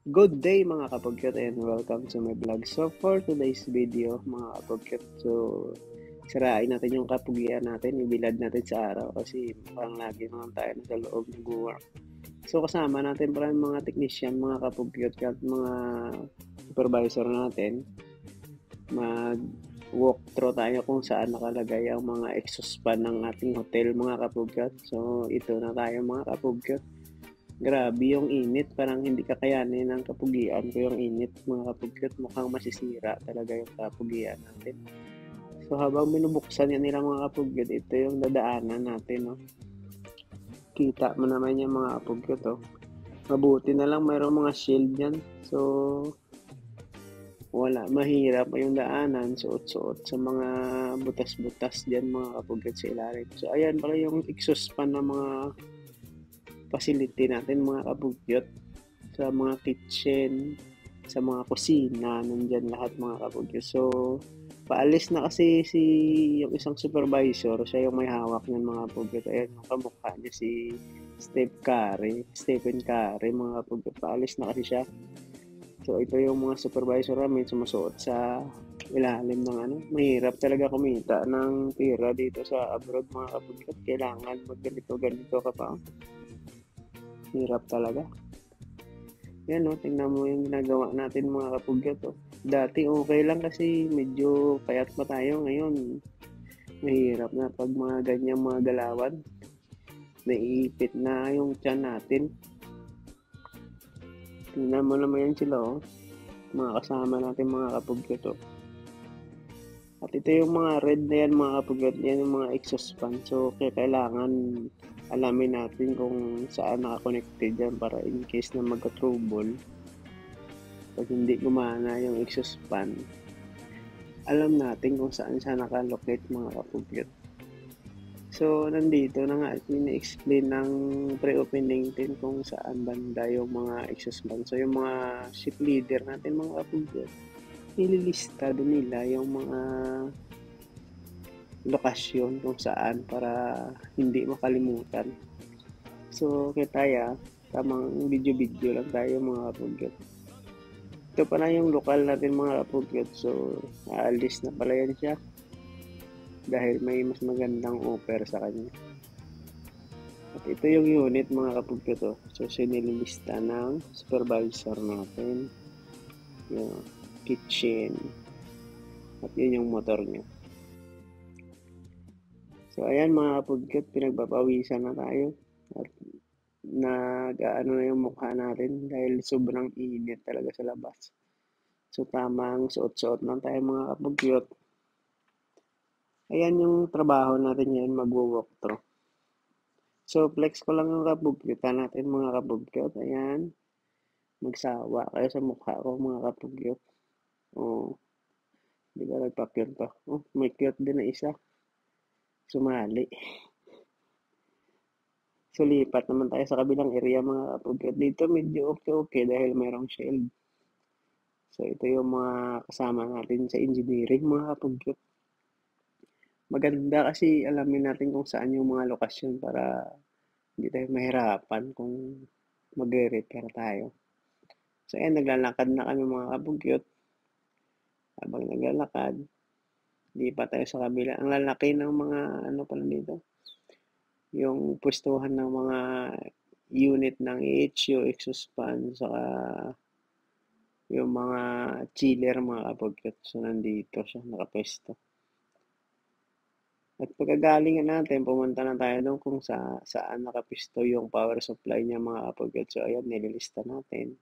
Good day mga kapugyot and welcome to my vlog. So for today's video mga kapugyot, so sirain natin yung kapugian natin, ibilad natin sa araw kasi parang lagi naman tayo sa loob ng work. So kasama natin pa rin mga technician, mga kapugyot at mga supervisor natin. Mag-walk through tayo kung saan nakalagay ang mga exhaust fan ng ating hotel mga kapugyot. So ito na tayo mga kapugyot. Grabe yung init, parang hindi kakayanin ng kapugian ko yung init mga kapugyot, mukhang masisira talaga yung kapugian natin. So habang binubuksan yan nila mga kapugyot, ito yung dadaanan natin, no? Kita mo naman yung mga kapugyot, oh. Mabuti na lang mayroong mga shield yan. So wala, mahirap yung daanan, suot-suot sa mga butas-butas dyan mga kapugyot sa ilalim. So ayan pala yung exhaust fan ng mga facility natin mga kapugyot, sa mga kitchen, sa mga kusina, nandyan lahat mga kapugyot. So paalis na kasi yung isang supervisor, siya yung may hawak ng mga kapugyot. Ayan yung kamukha niya, si Stephen Curry mga kapugyot. Paalis na kasi siya. So ito yung mga supervisor namin sumusuot sa ilalim ng ano. Mahirap talaga kumita ng pera dito sa abroad mga kapugyot. Kailangan ganito ka pa. Hirap talaga. Yan, no, tingnan mo yung ginagawa natin mga kapugyot, oh. Dati okay lang kasi medyo payat pa tayo. Ngayon mahirap na pag mga ganyang mga galawan. Naiipit na yung tiyan natin. Tingnan mo naman yan sila, oh. Mga kasama natin mga kapugyot, oh. At ito yung mga red na yan mga kapugyot, yan yung mga exhaust fan. So kailangan alamin natin kung saan naka-connected yan para in case na magka-trouble, pag hindi gumana yung exhaust fan, alam natin kung saan siya naka-locate mga kapugyot. So nandito na nga ini-explain ng pre-opening din kung saan banda yung mga exhaust fan. So yung mga ship leader natin mga kapugyot, nililista doon nila yung mga lokasyon kung saan para hindi makalimutan. So kaya tamang video lang tayo mga kapugyot. Ito pala yung lokal natin mga kapugyot. So aalis na pala yan siya dahil may mas magandang offer sa kanya. At ito yung unit mga kapugyot, oh. So sinilista ng supervisor natin yung kitchen at yun yung motor niya. So ayan mga kapugyot, pinagpapawisan na tayo at nag-ano na yung mukha natin dahil sobrang init talaga sa labas. So tamang suot-suot lang tayo mga kapugyot. Ayan yung trabaho natin yan, mag-walk through. So flex ko lang yung kapugyutan natin mga kapugyot. Ayan, magsawa kayo sa mukha ko mga kapugyot. Oh, di ba nagpa-cute pa? Oh, may cute din na isa. Sumali. So lipat naman tayo sa kabilang area mga kapugyot. Dito medyo okay dahil mayroong shield. So ito yung mga kasama natin sa engineering mga kapugyot. Maganda kasi alamin natin kung saan yung mga lokasyon para hindi tayo mahirapan kung magre-repair tayo. So ayan, naglalakad na kami mga kapugyot. Habang naglalakad, lipat tayo sa kabila. Ang lalaki ng mga ano pala dito, yung pwestuhan ng mga unit ng HU, exhaust fan, saka yung mga chiller mga kapugyot. So nandito siya, nakapwesto. At pagkagalingan natin, pumunta na tayo doon kung saan nakapisto yung power supply niya mga kapugyot. So ayan, nililista natin.